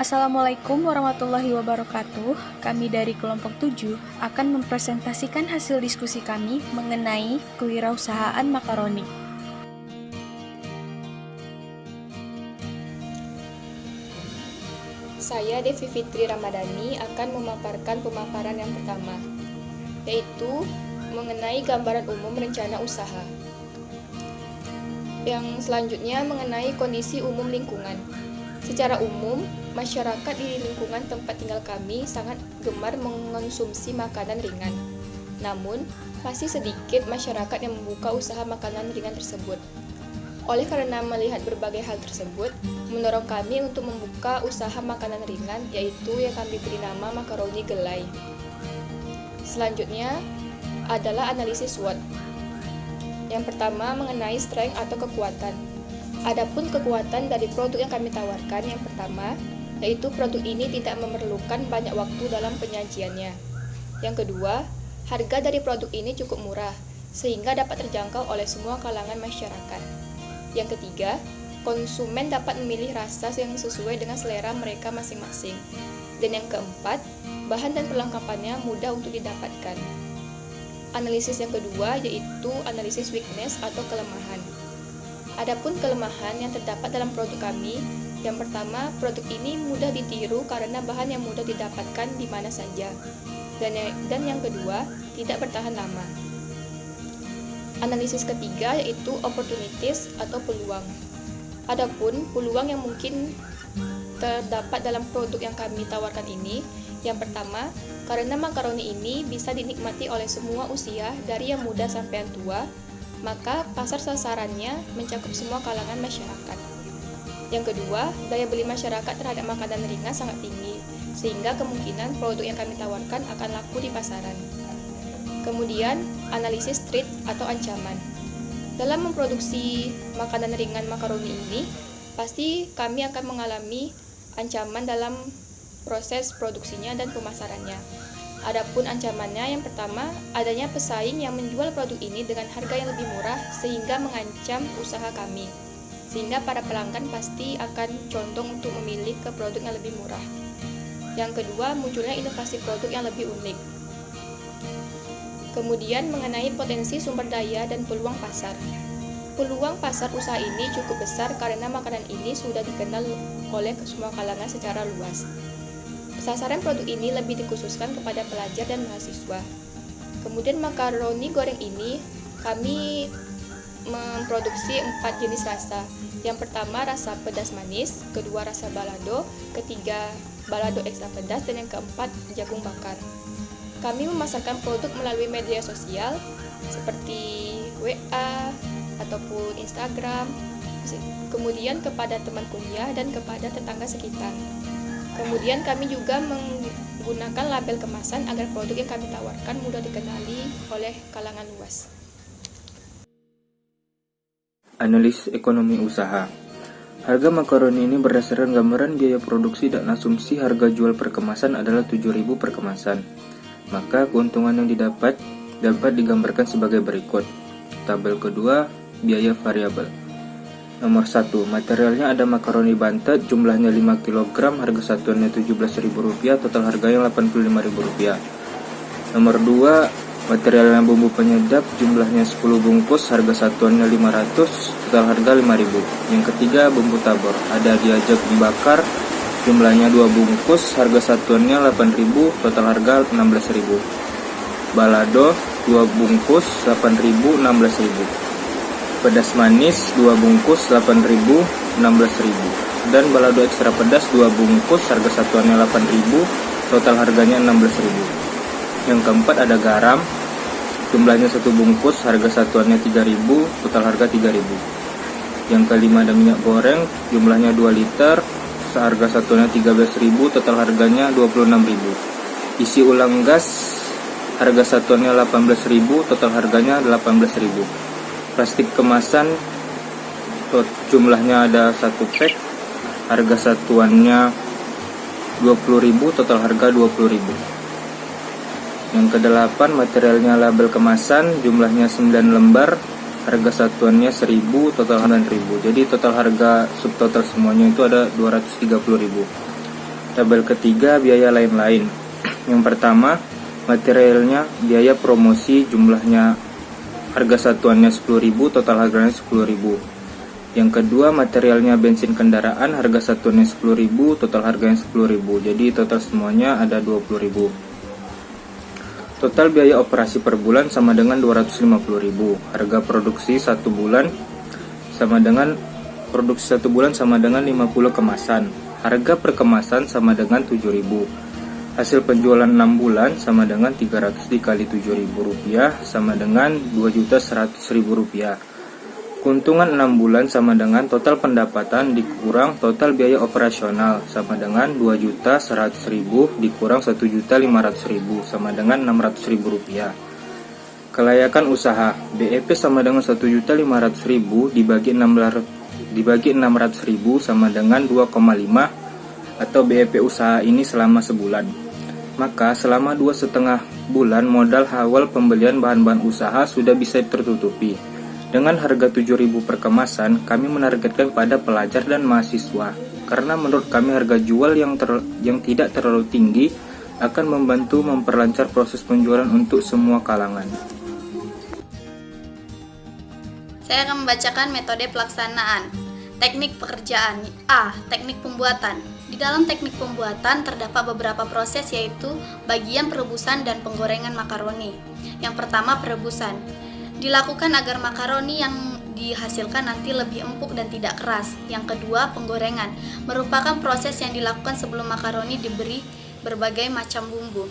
Assalamualaikum warahmatullahi wabarakatuh. Kami dari kelompok 7 akan mempresentasikan hasil diskusi kami mengenai kewirausahaan makaroni. Saya Devi Fitri Ramadhani akan memaparkan pemaparan yang pertama, yaitu mengenai gambaran umum rencana usaha. Yang selanjutnya mengenai kondisi umum lingkungan. Secara umum, masyarakat di lingkungan tempat tinggal kami sangat gemar mengonsumsi makanan ringan. Namun, masih sedikit masyarakat yang membuka usaha makanan ringan tersebut. Oleh karena melihat berbagai hal tersebut, mendorong kami untuk membuka usaha makanan ringan, yaitu yang kami beri nama makaroni gelai. Selanjutnya adalah analisis SWOT. Yang pertama mengenai strength atau kekuatan. Adapun kekuatan dari produk yang kami tawarkan, yang pertama, yaitu produk ini tidak memerlukan banyak waktu dalam penyajiannya. Yang kedua, harga dari produk ini cukup murah, sehingga dapat terjangkau oleh semua kalangan masyarakat. Yang ketiga, konsumen dapat memilih rasa yang sesuai dengan selera mereka masing-masing. Dan yang keempat, bahan dan perlengkapannya mudah untuk didapatkan. Analisis yang kedua yaitu analisis weakness atau kelemahan. Adapun kelemahan yang terdapat dalam produk kami, yang pertama, produk ini mudah ditiru karena bahan yang mudah didapatkan di mana saja. Dan yang kedua, tidak bertahan lama. Analisis ketiga yaitu opportunities atau peluang. Adapun peluang yang mungkin terdapat dalam produk yang kami tawarkan ini, yang pertama, karena makaroni ini bisa dinikmati oleh semua usia dari yang muda sampai yang tua, maka pasar sasarannya mencakup semua kalangan masyarakat. Yang kedua, daya beli masyarakat terhadap makanan ringan sangat tinggi, sehingga kemungkinan produk yang kami tawarkan akan laku di pasaran. Kemudian, analisis threat atau ancaman. Dalam memproduksi makanan ringan makaroni ini, pasti kami akan mengalami ancaman dalam proses produksinya dan pemasarannya. Adapun ancamannya, yang pertama, adanya pesaing yang menjual produk ini dengan harga yang lebih murah sehingga mengancam usaha kami. Sehingga para pelanggan pasti akan condong untuk memilih ke produk yang lebih murah. Yang kedua, munculnya inovasi produk yang lebih unik. Kemudian mengenai potensi sumber daya dan peluang pasar. Peluang pasar usaha ini cukup besar karena makanan ini sudah dikenal oleh semua kalangan secara luas. Sasaran produk ini lebih dikhususkan kepada pelajar dan mahasiswa. Kemudian makaroni goreng ini kami memproduksi 4 jenis rasa. Yang pertama rasa pedas manis, kedua rasa balado, ketiga balado ekstra pedas, dan yang keempat jagung bakar. Kami memasarkan produk melalui media sosial seperti WA ataupun Instagram, kemudian kepada teman kuliah dan kepada tetangga sekitar. Kemudian kami juga menggunakan label kemasan agar produk yang kami tawarkan mudah dikenali oleh kalangan luas. Analisis ekonomi usaha. Harga makaroni ini berdasarkan gambaran biaya produksi dan asumsi harga jual per kemasan adalah 7.000 per kemasan. Maka keuntungan yang didapat dapat digambarkan sebagai berikut. Tabel kedua, biaya variabel. Nomor 1, materialnya ada makaroni bantet jumlahnya 5 kg, harga satuannya Rp17.000, total harganya Rp85.000. Nomor 2, materialnya bumbu penyedap jumlahnya 10 bungkus, harga satuannya 500, total harga Rp5.000. Yang ketiga, bumbu tabor, ada diajak dibakar jumlahnya 2 bungkus, harga satuannya Rp8.000, total harga Rp16.000. Balado 2 bungkus Rp8.000, Rp16.000. Pedas manis 2 bungkus Rp8.000, Rp16.000. Dan balado ekstra pedas 2 bungkus, harga satuannya Rp8.000, total harganya Rp16.000. Yang keempat ada garam, jumlahnya 1 bungkus, harga satuannya Rp3.000, total harga Rp3.000. Yang kelima ada minyak goreng, jumlahnya 2 liter, harga satuannya Rp13.000, total harganya Rp26.000. Isi ulang gas, harga satuannya Rp18.000, total harganya Rp18.000. Plastik kemasan jumlahnya ada 1 pack, harga satuannya Rp20.000, total harga Rp20.000. Yang kedelapan, materialnya label kemasan, jumlahnya 9 lembar, harga satuannya 1.000, total 9.000. Jadi total harga subtotal semuanya itu ada 230.000. Tabel ketiga, biaya lain-lain. Yang pertama, materialnya, biaya promosi, jumlahnya harga satuannya 10.000, total harganya 10.000. Yang kedua, materialnya bensin kendaraan, harga satuannya 10.000, total harganya 10.000. Jadi total semuanya ada 20.000. Total biaya operasi per bulan sama dengan 250.000. Harga produksi 1 bulan sama dengan 50 kemasan. Harga per kemasan sama dengan 7.000. Hasil penjualan 6 bulan sama dengan 300 dikali 7.000 rupiah sama dengan 2.100.000 rupiah. Keuntungan 6 bulan sama dengan total pendapatan dikurang total biaya operasional sama dengan 2.100.000 dikurang 1.500.000 sama dengan 600.000 rupiah. Kelayakan usaha BEP sama dengan 1.500.000 dibagi 600.000 sama dengan 2,5 atau BEP usaha ini selama sebulan. Maka selama 2,5 bulan modal awal pembelian bahan-bahan usaha sudah bisa tertutupi. Dengan harga 7.000 per kemasan, kami menargetkan pada pelajar dan mahasiswa. Karena menurut kami harga jual yang tidak terlalu tinggi akan membantu memperlancar proses penjualan untuk semua kalangan. Saya akan membacakan metode pelaksanaan. Teknik pekerjaan. A. Teknik pembuatan. Di dalam teknik pembuatan terdapat beberapa proses, yaitu bagian perebusan dan penggorengan makaroni. Yang pertama, perebusan. Dilakukan agar makaroni yang dihasilkan nanti lebih empuk dan tidak keras. Yang kedua, penggorengan. Merupakan proses yang dilakukan sebelum makaroni diberi berbagai macam bumbu.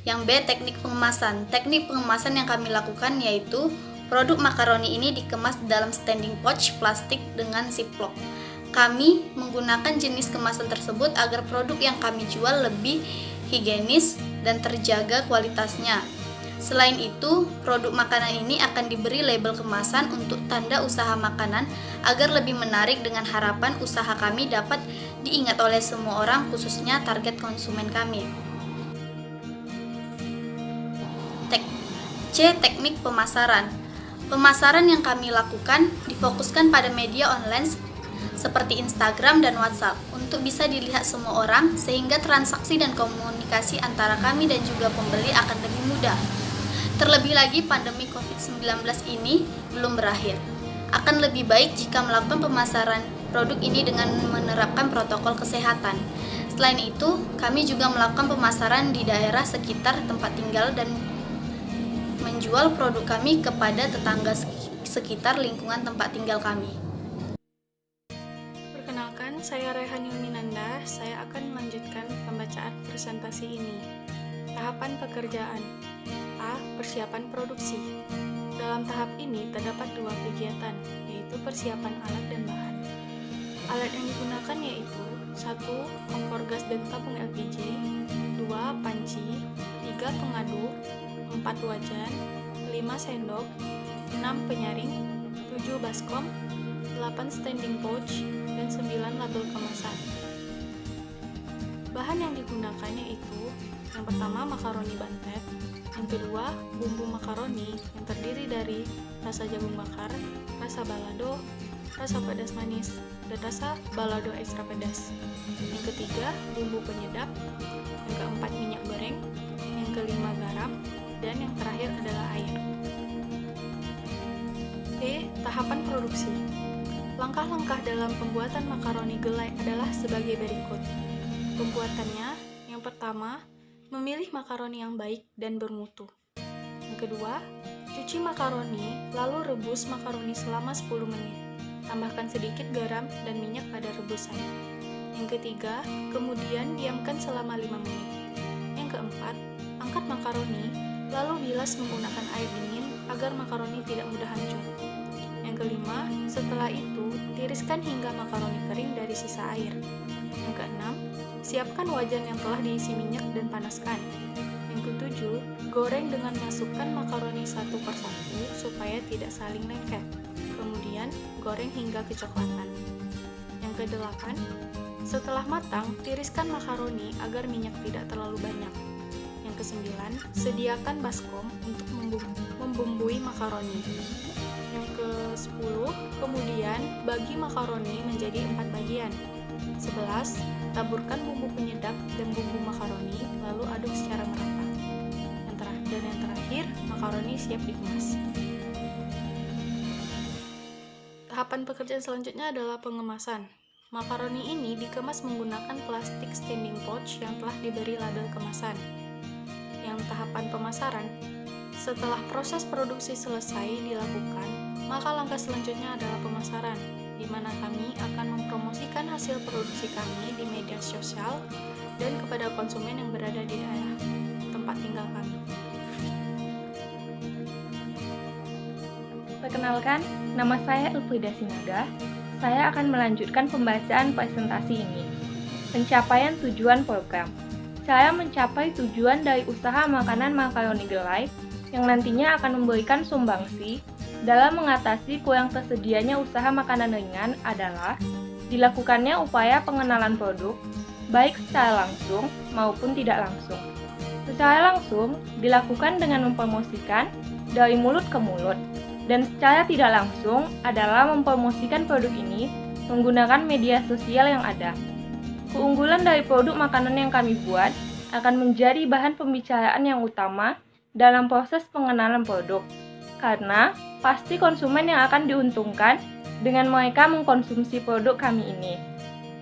Yang B. Teknik pengemasan. Teknik pengemasan yang kami lakukan yaitu produk makaroni ini dikemas dalam standing pouch plastik dengan ziplock. Kami menggunakan jenis kemasan tersebut agar produk yang kami jual lebih higienis dan terjaga kualitasnya. Selain itu, produk makanan ini akan diberi label kemasan untuk tanda usaha makanan agar lebih menarik dengan harapan usaha kami dapat diingat oleh semua orang, khususnya target konsumen kami. C. Teknik pemasaran. Pemasaran yang kami lakukan difokuskan pada media online seperti Instagram dan WhatsApp untuk bisa dilihat semua orang, sehingga transaksi dan komunikasi antara kami dan juga pembeli akan lebih mudah. Terlebih lagi pandemi COVID-19 ini belum berakhir. Akan lebih baik jika melakukan pemasaran produk ini dengan menerapkan protokol kesehatan. Selain itu, kami juga melakukan pemasaran di daerah sekitar tempat tinggal dan menjual produk kami kepada tetangga sekitar lingkungan tempat tinggal kami. Perkenalkan, saya Rehan Yuminanda. Saya akan melanjutkan pembacaan presentasi ini. Tahapan pekerjaan. A. Persiapan produksi. Dalam tahap ini terdapat 2 kegiatan, yaitu persiapan alat dan bahan. Alat yang digunakan yaitu 1. Kompor gas dan tabung LPG, 2. Panci, 3. Pengaduk, 4. Wajan, 5. Sendok, 6. Penyaring, 7. Baskom, 8. Standing pouch, dan 9. Label kemasan. Bahan yang digunakan yaitu yang pertama makaroni bantet, yang kedua bumbu makaroni yang terdiri dari rasa jagung bakar, rasa balado, rasa pedas manis, dan rasa balado ekstra pedas. Yang ketiga bumbu penyedap, yang keempat minyak goreng, yang kelima garam, dan yang terakhir adalah air. B. Tahapan produksi. Langkah-langkah dalam pembuatan makaroni gulai adalah sebagai berikut. Pembuatannya, yang pertama, memilih makaroni yang baik dan bermutu. Yang kedua, cuci makaroni, lalu rebus makaroni selama 10 menit. Tambahkan sedikit garam dan minyak pada rebusan. Yang ketiga, kemudian diamkan selama 5 menit. Yang keempat, angkat makaroni, lalu bilas menggunakan air dingin agar makaroni tidak mudah hancur. Yang kelima, setelah itu, tiriskan hingga makaroni kering dari sisa air. Yang keenam, siapkan wajan yang telah diisi minyak dan panaskan. Yang ketujuh, goreng dengan masukkan makaroni satu persatu supaya tidak saling lengket. Kemudian, goreng hingga kecoklatan. Yang kedelapan, setelah matang, tiriskan makaroni agar minyak tidak terlalu banyak. Yang kesembilan, sediakan baskom untuk membumbui makaroni. Yang ke-10, kemudian bagi makaroni menjadi 4 bagian. 11. Taburkan bumbu penyedap dan bumbu makaroni, lalu aduk secara merata. Dan yang terakhir, makaroni siap dikemas. Tahapan pekerjaan selanjutnya adalah pengemasan. Makaroni ini dikemas menggunakan plastik standing pouch yang telah diberi label kemasan. Yang tahapan pemasaran, setelah proses produksi selesai dilakukan, maka langkah selanjutnya adalah pemasaran, di mana kami akan mempromosikan hasil produksi kami di media sosial dan kepada konsumen yang berada di daerah tempat tinggal kami. Perkenalkan, nama saya Elfrida Sinaga. Saya akan melanjutkan pembacaan presentasi ini. Pencapaian tujuan program. Saya mencapai tujuan dari usaha makanan makaroni Gelai yang nantinya akan memberikan sumbangsi dalam mengatasi kurang tersedianya usaha makanan ringan adalah dilakukannya upaya pengenalan produk, baik secara langsung maupun tidak langsung. Secara langsung dilakukan dengan mempromosikan dari mulut ke mulut, dan secara tidak langsung adalah mempromosikan produk ini menggunakan media sosial yang ada. Keunggulan dari produk makanan yang kami buat akan menjadi bahan pembicaraan yang utama dalam proses pengenalan produk, karena pasti konsumen yang akan diuntungkan dengan mereka mengkonsumsi produk kami ini.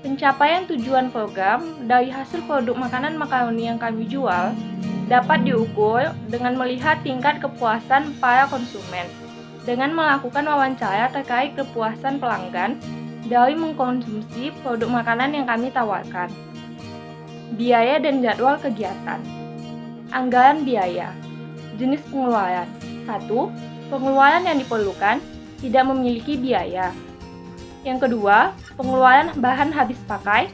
Pencapaian tujuan program dari hasil produk makanan makaroni yang kami jual dapat diukur dengan melihat tingkat kepuasan para konsumen, dengan melakukan wawancara terkait kepuasan pelanggan dari mengkonsumsi produk makanan yang kami tawarkan. Biaya dan jadwal kegiatan. Anggaran biaya. Jenis pengeluaran. 1. Pengeluaran yang diperlukan tidak memiliki biaya. Yang kedua, pengeluaran bahan habis pakai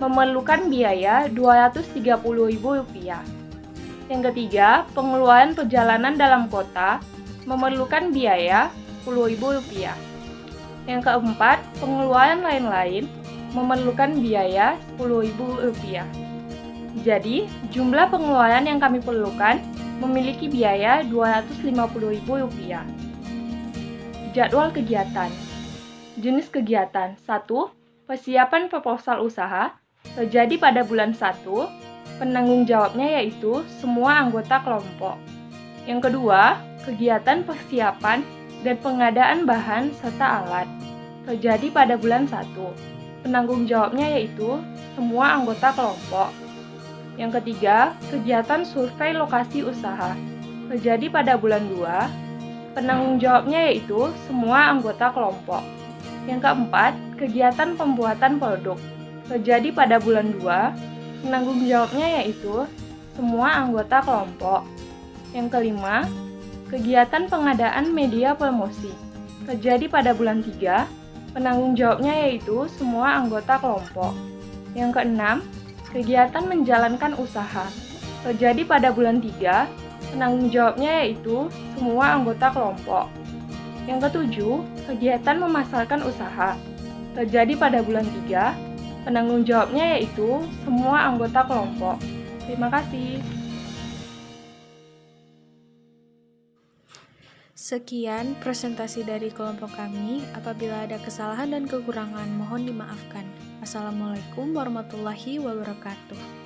memerlukan biaya Rp230.000. Yang ketiga, pengeluaran perjalanan dalam kota memerlukan biaya Rp10.000. Yang keempat, pengeluaran lain-lain memerlukan biaya Rp10.000. Jadi, jumlah pengeluaran yang kami perlukan memiliki biaya Rp250.000. Jadwal kegiatan. Jenis kegiatan. 1. Persiapan proposal usaha terjadi pada bulan 1. Penanggung jawabnya yaitu semua anggota kelompok. Yang kedua, kegiatan persiapan dan pengadaan bahan serta alat terjadi pada bulan 1. Penanggung jawabnya yaitu semua anggota kelompok. Yang ketiga, kegiatan survei lokasi usaha terjadi pada bulan 2. Penanggung jawabnya yaitu semua anggota kelompok. Yang keempat, kegiatan pembuatan produk terjadi pada bulan 2. Penanggung jawabnya yaitu semua anggota kelompok. Yang kelima, kegiatan pengadaan media promosi terjadi pada bulan 3. Penanggung jawabnya yaitu semua anggota kelompok. Yang keenam, kegiatan menjalankan usaha terjadi pada bulan 3. Penanggung jawabnya yaitu semua anggota kelompok. Yang ketujuh, kegiatan memasarkan usaha terjadi pada bulan 3. Penanggung jawabnya yaitu semua anggota kelompok. Terima kasih. Sekian presentasi dari kelompok kami. Apabila ada kesalahan dan kekurangan, mohon dimaafkan. Assalamualaikum warahmatullahi wabarakatuh.